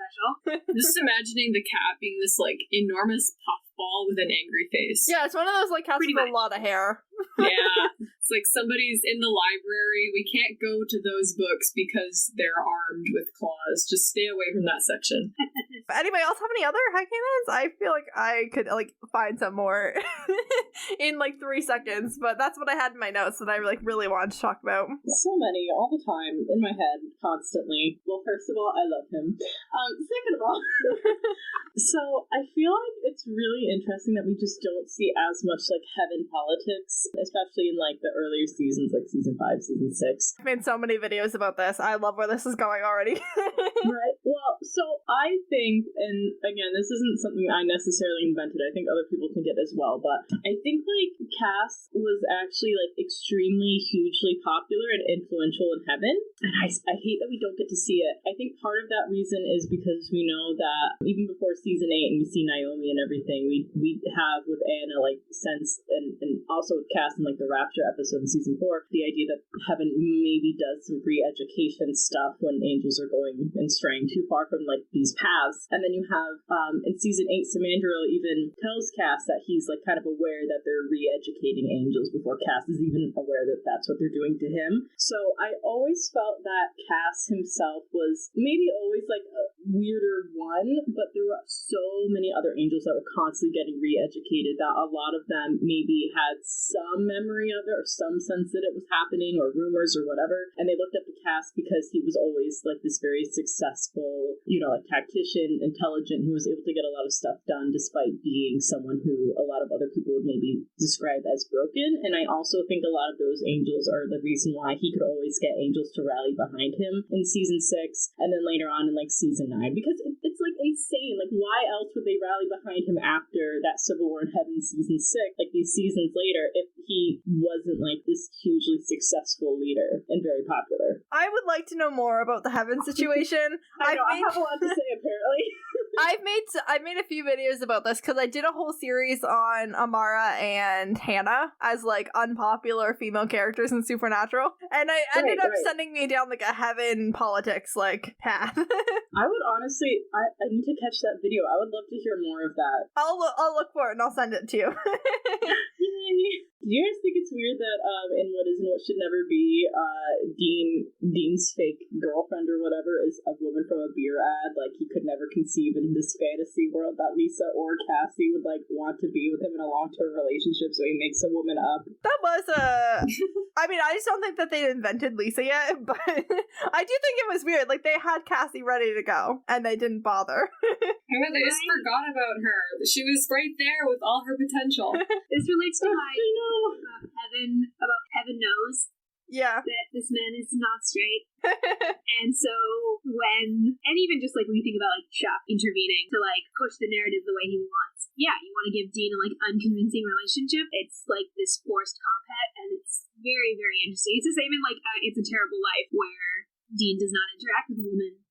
special. Just imagining the cat being this, like, enormous puffball with an angry face. Yeah, it's one of those, like, cats with a lot of hair. Yeah. It's like somebody's in the library. We can't go to those books because they're armed with claws. Just stay away from that section. Anybody else have any other headcanons? I feel like I could, like, find some more in, like, 3 seconds, but that's what I had in my notes that I, like, really wanted to talk about. So many, all the time, in my head, constantly. Well, first of all, I love him. Second of all, so I feel like it's really interesting that we just don't see as much, like, heaven politics, especially in, like, the earlier seasons, like season 5, season 6. I've made so many videos about this. I love where this is going already. Right. Well, so I think, and again, this isn't something I necessarily invented. I think other people think it as well, but I think, like, Cass was actually, like, extremely, hugely popular and influential in heaven, and I hate that we don't get to see it. I think part of that reason is because we know that even before season 8 and we see Naomi and everything, we have with Anna, like, sense, and also with Cass in, like, the Rapture episode in season 4, the idea that heaven maybe does some re-education stuff when angels are going and straying too far from, like, these paths. And then you have in season 8, Samandriel even tells Cass that he's, like, kind of aware that they're re-educating angels before Cass is even aware that that's what they're doing to him. So I always felt that Cass himself was maybe always, like, a weirder one, but there were so many other angels that were constantly getting re-educated that a lot of them maybe had some memory of it or some sense that it was happening or rumors or whatever, and they looked up to Cass because he was always, like, this very successful, you know, like, tactician, intelligent, who was able to get a lot of stuff done despite being someone who a lot of other people would maybe describe as broken. And I also think a lot of those angels are the reason why he could always get angels to rally behind him in season 6 and then later on in, like, season 9, because it's, like, insane. Like, why else would they rally behind him after that Civil War in Heaven season 6, like, these seasons later, if he wasn't, like, this hugely successful leader and very popular? I would like to know more about the heaven situation. I have a lot to say, apparently. I've made a few videos about this because I did a whole series on Amara and Hannah as, like, unpopular female characters in Supernatural, and I ended up sending me down, like, a heaven politics, like, path. I would honestly, I need to catch that video. I would love to hear more of that. I'll look for it and I'll send it to you. Yay. Do you guys think it's weird that in What Is and What Should Never Be, Dean's fake girlfriend or whatever is a woman from a beer ad? Like, he could never conceive in this fantasy world that Lisa or Cassie would, like, want to be with him in a long-term relationship, so he makes a woman up. That was I mean, I just don't think that they invented Lisa yet, but I do think it was weird. Like, they had Cassie ready to go, and they didn't bother. They just forgot about her. She was right there with all her potential. This relates to my about heaven knows Yeah. that this man is not straight. And so and even just, like, when you think about, like, Chuck intervening to, like, push the narrative the way he wants. Yeah, you want to give Dean a, like, unconvincing relationship. It's, like, this forced compet, and it's very, very interesting. It's the same in, like, It's a Terrible Life, where Dean does not interact with a woman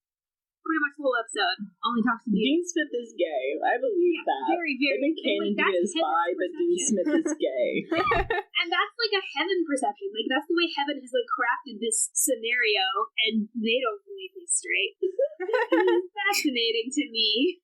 pretty much the whole episode. Only talks to Dean. Dean Smith is gay. I believe that. Very, very. I think canon like, Dean is bi, but Dean Smith is gay. And that's, like, a heaven perception. Like, that's the way heaven has, like, crafted this scenario, and they don't believe he's straight. It's fascinating to me.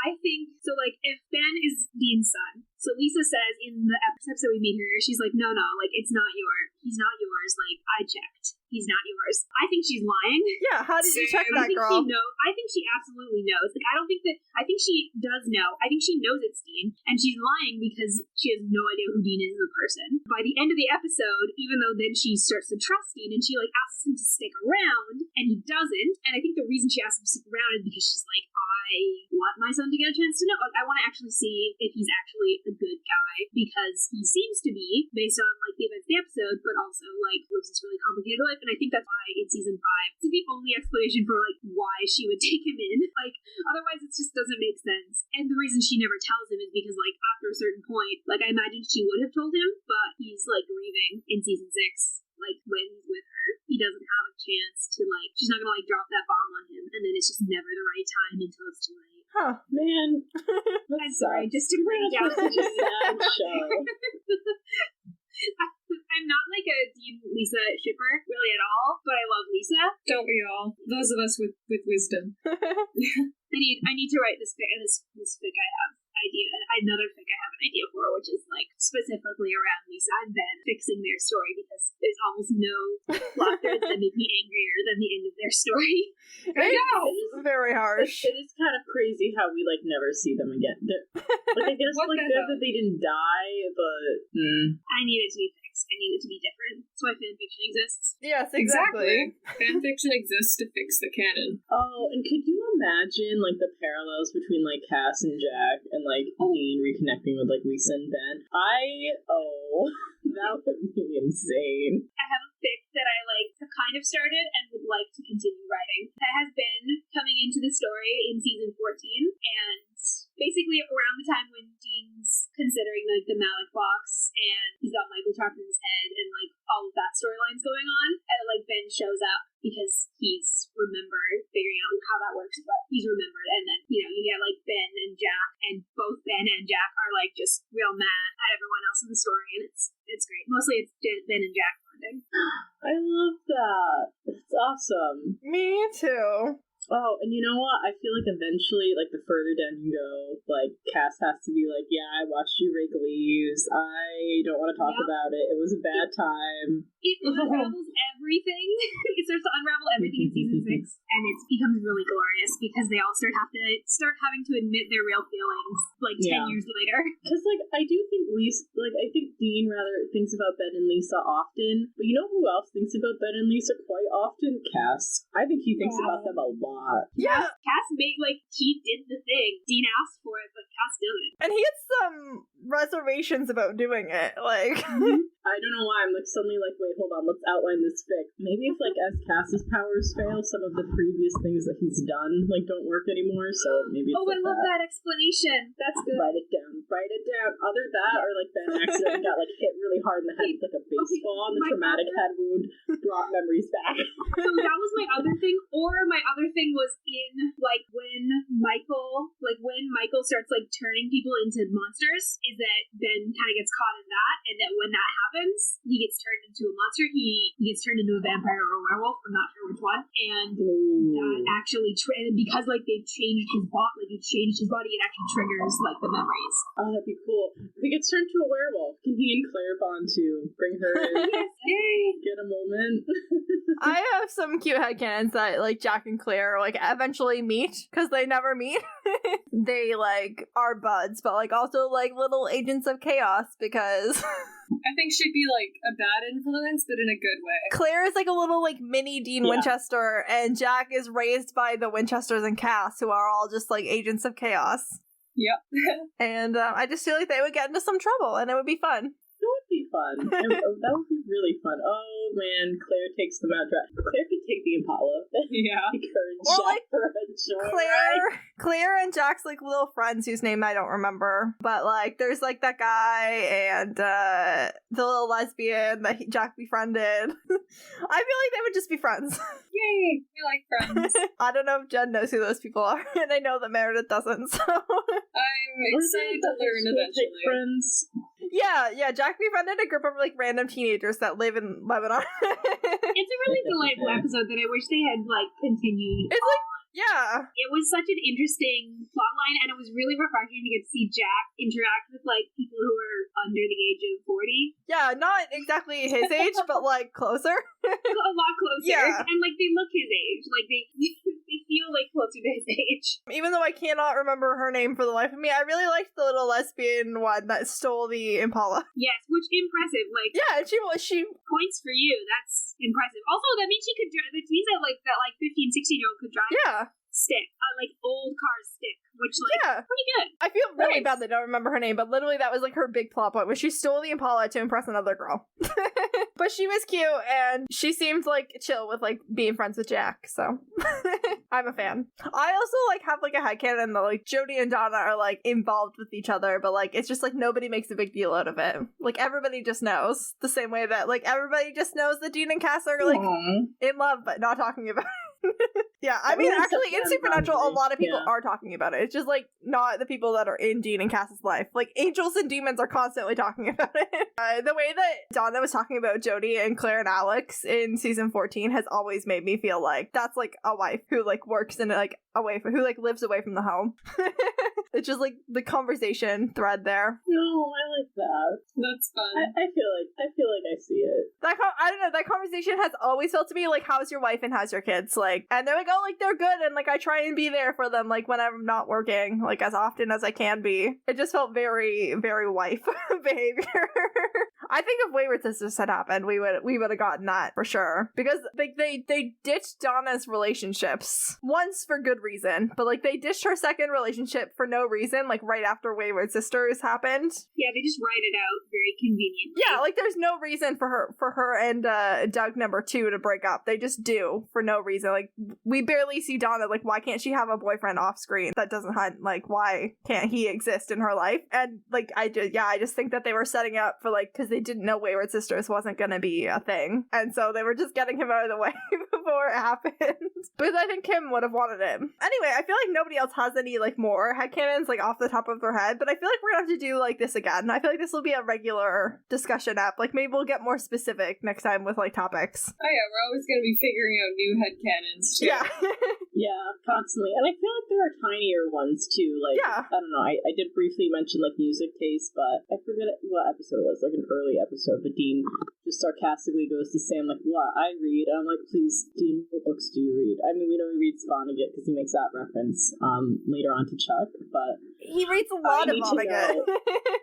I think, so, like, if Ben is Dean's son, so Lisa says in the episode we meet her, she's like, no, like, he's not yours, like, I checked. He's not yours. I think she's lying. Yeah, how did you check that, girl? I think she absolutely knows. Like, I think she does know. I think she knows it's Dean, and she's lying because she has no idea who Dean is as a person. By the end of the episode, even though then she starts to trust Dean, and she, like, asks him to stick around, and he doesn't, and I think the reason she asks him to stick around is because she's like, I want my son to get a chance to know. Like, I want to actually see if he's actually a good guy, because he seems to be, based on, like, the events of the episode, but also, like, lives this really complicated life. And I think that's why in season 5, it's the only explanation for, like, why she would take him in. Like, otherwise it just doesn't make sense. And the reason she never tells him is because, like, after a certain point, like, I imagine she would have told him, but he's, like, grieving in season 6. Like, when he's with her, he doesn't have a chance to, like, she's not gonna, like, drop that bomb on him, and then it's just never the right time until it's too late. Huh. Man. I'm sorry, just to bring it down to such a sad show. I'm not like a Dean Lisa shipper really at all, but I love Lisa. Don't we all? Those of us with wisdom. I need to write this fic. This fic I have another fic I have an idea for, which is like specifically around Lisa and Ben fixing their story, because there's almost no plot threads that make me angrier than the end of their story. I know. It's very harsh. It is kind of crazy how we like never see them again. Like I guess like good that they didn't die, but I need it to be fixed. I need it to be different. That's why fanfiction exists. Yes, exactly. Fanfiction exists to fix the canon. Oh, and could you imagine like the parallels between like Cass and Jack and like Dean reconnecting with like Lisa and Ben? That would be insane. I have a fic that I like to kind of started and would like to continue writing. That has been coming into the story in season 14, and basically around the time when Dean's considering like the Malik box and he's got Michael trapped in his head and like all of that storyline's going on, and like Ben shows up because he's remembered, figuring out how that works, but he's remembered, and then you get like Ben and Jack, and both Ben and Jack are like just real mad at everyone else in the story, and it's great. Mostly it's Ben and Jack bonding. I love that. That's awesome. Me too. Oh, and you know what? I feel like eventually, like, the further down you go, like, Cass has to be like, yeah, I watched you rake leaves. I don't want to talk about it. It was a bad time. It unravels everything. It starts to unravel everything in season 6, and it becomes really glorious because they all start having to admit their real feelings, like, 10 years later. Because, like, I do think I think Dean rather thinks about Ben and Lisa often, but you know who else thinks about Ben and Lisa quite often? Cass. I think he thinks about them a lot. Yeah. Cass made, like, he did the thing. Dean asked for it, but Cass didn't. And he had some reservations about doing it. Like, I don't know why. I'm, like, suddenly like, wait, hold on, let's outline this fic. Maybe if, like, as Cass's powers fail, some of the previous things that he's done, like, don't work anymore, so maybe it's I love that explanation. That's good. Write it down. Either that, or, like, Ben accidentally got, like, hit really hard in the head with, like, a baseball, and the traumatic head wound brought memories back. So that was my other thing, or my other thing was in, like, when Michael starts, like, turning people into monsters, is that Ben kind of gets caught in that, and that when that happens, he gets turned into a monster. He gets turned into a vampire or a werewolf, I'm not sure which one, and that actually, because, like, they've changed his body, it actually triggers, like, the memories. Oh, that'd be cool. If he gets turned to a werewolf, can he and Claire bond too? Bring her in. Yes, yay! Get a moment. I have some cute headcanons that, like, Jack and Claire, like, eventually meet, because they never meet. They, like, are buds, but, like, also, like, little agents of chaos, because... I think she'd be, like, a bad influence, but in a good way. Claire is, like, a little, like, mini Dean Winchester, and Jack is raised by the Winchesters and Cass, who are all just, like, agents of chaos. Yep. And I just feel like they would get into some trouble, and it would be fun. It would be fun. That would be really fun. Oh man, Claire takes them out. Claire could take the Impala. Yeah. Or like Claire and Jack's like little friends whose name I don't remember. But like there's like that guy and the little lesbian that Jack befriended. I feel like they would just be friends. Yay! We like friends. I don't know if Jenn knows who those people are, and I know that Meredith doesn't, so I'm excited to learn eventually. Friends. Yeah, Jack befriended a group of like random teenagers that live in Lebanon. It's a really delightful episode that I wish they had like continued. It's like, yeah. It was such an interesting plotline, and it was really refreshing to get to see Jack interact with like people who are under the age of 40. Yeah, not exactly his age, but like closer. A lot closer. Yeah. And like they look his age. Like they feel like closer to his age. Even though I cannot remember her name for the life of me, I really liked the little lesbian one that stole the Impala. Yes, which impressive. Like yeah, and she points for you. That's impressive. Also, that means she could drive. That means that like that 15, 16-year-old could drive. Yeah. Stick, like old car stick, which like pretty good. I feel really bad that I don't remember her name, but literally that was like her big plot point, was she stole the Impala to impress another girl. But she was cute and she seemed like chill with like being friends with Jack, so I'm a fan. I also like have like a headcanon that like Jody and Donna are like involved with each other, but like it's just like nobody makes a big deal out of it. Like everybody just knows, the same way that like everybody just knows that Dean and Cass are like in love but not talking about it. Yeah, I mean, actually, in September, Supernatural, a probably. lot of people Yeah. are talking about it. It's just, like, not the people that are in Dean and Cass's life. Like, angels and demons are constantly talking about it. The way that Donna was talking about Jody and Claire and Alex in season 14 has always made me feel like that's, like, a wife who, like, works in, like, who, like, lives away from the home. It's just, like, the conversation thread there. No, I like that. That's fun. I feel like I see it. I don't know, that conversation has always felt to me like, how's your wife and how's your kids? Like, and they're like, oh, like, they're good, and, like, I try and be there for them, like, when I'm not working, like, as often as I can be. It just felt very, very wife behavior. I think if Wayward Sisters had happened, we would have gotten that for sure. Because, like, they ditched Donna's relationships once for good reason, but, like, they ditched her second relationship for no reason, like, right after Wayward Sisters happened. Yeah, they just write it out very conveniently. Yeah, like, there's no reason for her and Doug number 2 to break up. They just do for no reason. Like, we barely see Donna. Like, why can't she have a boyfriend off screen that doesn't hunt? Like, why can't he exist in her life? And, like, I just think that they were setting up for, like, because they didn't know Wayward Sisters wasn't gonna be a thing, and so they were just getting him out of the way before it happened. Because I think Kim would have wanted him. Anyway, I feel like nobody else has any, like, more headcanons, like, off the top of their head, but I feel like we're gonna have to do, like, this again. I feel like this will be a regular discussion app. Like, maybe we'll get more specific next time with, like, topics. Oh yeah, we're always going to be figuring out new headcanons too. Yeah. Yeah, constantly. And I feel like there are tinier ones too. Like, Yeah. I don't know, I did briefly mention like music taste, but I forget what episode it was, like an early episode, but Dean just sarcastically goes to Sam, like, what? I read? And I'm like, please, Dean, what books do you read? I mean, we know he reads Vonnegut because he makes that reference later on to Chuck, but He reads a lot of Vonnegut.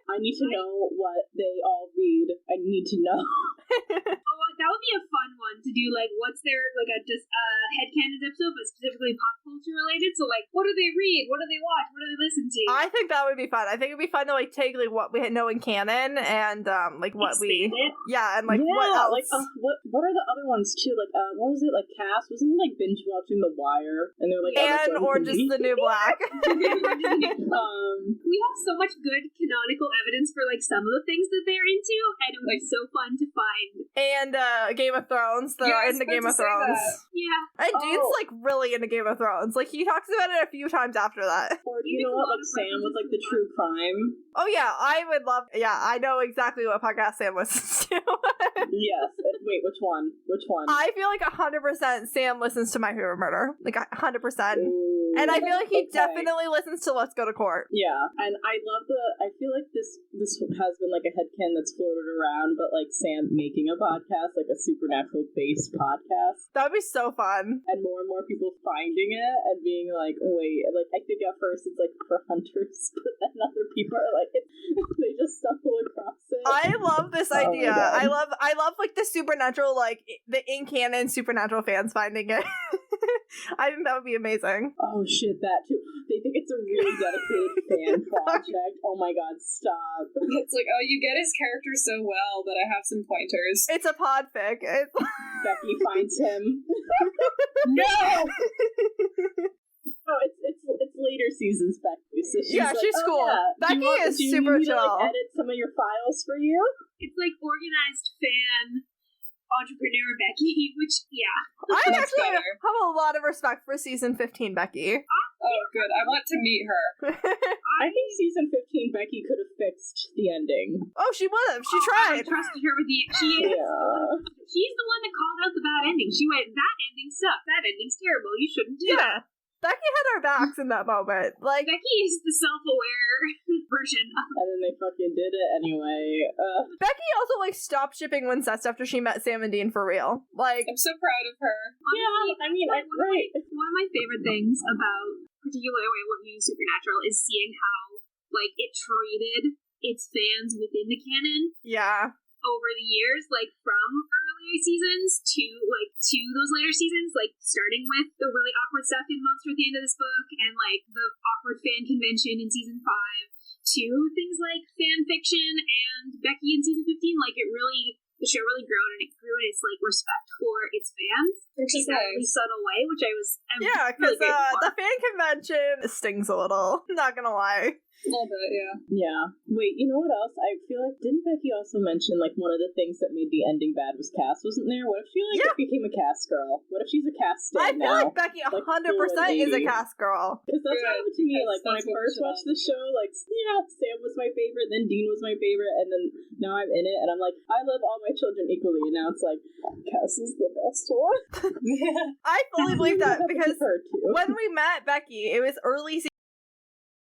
I need to know what they all read. I need to know. Oh, that would be a fun one to do. Like, what's their like a headcanon episode, but specifically pop culture related? So, like, what do they read? What do they watch? What do they listen to? I think that would be fun. I think it'd be fun to, like, take, like, what we know in canon and like what Expand it. and like what else. Like, what are the other ones too? Like, what was it? Like, Cass wasn't he like binge watching The Wire? And they're like, and Orange is the New Black. We have so much good canonical evidence for like some of the things that they're into, and it would be so fun to find. And Game of Thrones. They're Yeah, I was into about Game to of say Thrones. that. Yeah. And Dean's like really into Game of Thrones. Like, he talks about it a few times after that. Or you know what? Like Sam with like the true crime. Oh yeah, I would love. Yeah, I know exactly what podcast Sam listens to. Yes. Wait, which one? Which one? I feel like 100% Sam listens to My Favorite Murder. Like 100%. Ooh. And I feel like he Okay. definitely listens to Let's Go to Court. Yeah, and I feel like this has been like a headcanon that's floated around, but like Sam making a podcast, like a supernatural based podcast, That would be so fun. and more people finding it and being like, wait, like I think at first it's like for hunters, but then other people are like, they just stumble across it. I love this Oh my idea. God. I love like the supernatural, like the in canon supernatural fans finding it. I think that would be amazing. Oh shit, that too. They think it's a really dedicated fan project. Oh my god, stop. It's like, oh, you get his character so well that I have some pointers. It's a podfic. It's Becky finds him. No! Oh, it's later seasons, Becky. So she's Yeah, like, she's cool. Yeah. Becky is do you super need me to, chill. like, edit some of your files for you? It's like organized fan entrepreneur Becky, which I That's actually better. have a lot of respect for season 15 Becky. Oh, good. I want to meet her. I think season 15 Becky could have fixed the ending. Oh, she would have. She I tried. trusted her with the. She's the one that called out the bad ending. She went, "That ending sucks. That ending's terrible. You shouldn't do that." Yeah. Becky had our backs in that moment. Like, Becky is the self-aware version of. And then they fucking did it anyway. Becky also, like, stopped shipping Wincest after she met Sam and Dean for real. Like, I'm so proud of her. Honestly, I mean, like, right. one of my favorite things about particularly working in Supernatural is seeing how like it treated its fans within the canon yeah. over the years, like from earlier seasons to those later seasons, like starting with the really awkward stuff in Monster at the end of this book and like the awkward fan convention in season 5 to things like fan fiction and Becky in season 15. Like it really the show really grown, and it grew in its like respect for its fans, Which is in a really nice. subtle way, which I'm Yeah, really because grateful for. the fan convention stings a little. Not gonna lie. A little bit, yeah. Yeah. Wait, you know what else? I feel like, didn't Becky also mention, like, one of the things that made the ending bad was Cass wasn't there? What if she, like, became a Cass girl? What if she's a Cass I stan feel now? like Becky 100% Like, is a 80. Cass girl. Because that's what happened to me. Like, when I That's what first we watched the show, like, yeah, Sam was my favorite, then Dean was my favorite, and then now I'm in it, and I'm like, I love all my children equally, and now it's like, Cass is the best one. I fully believe that, because her too. when we met Becky, it was early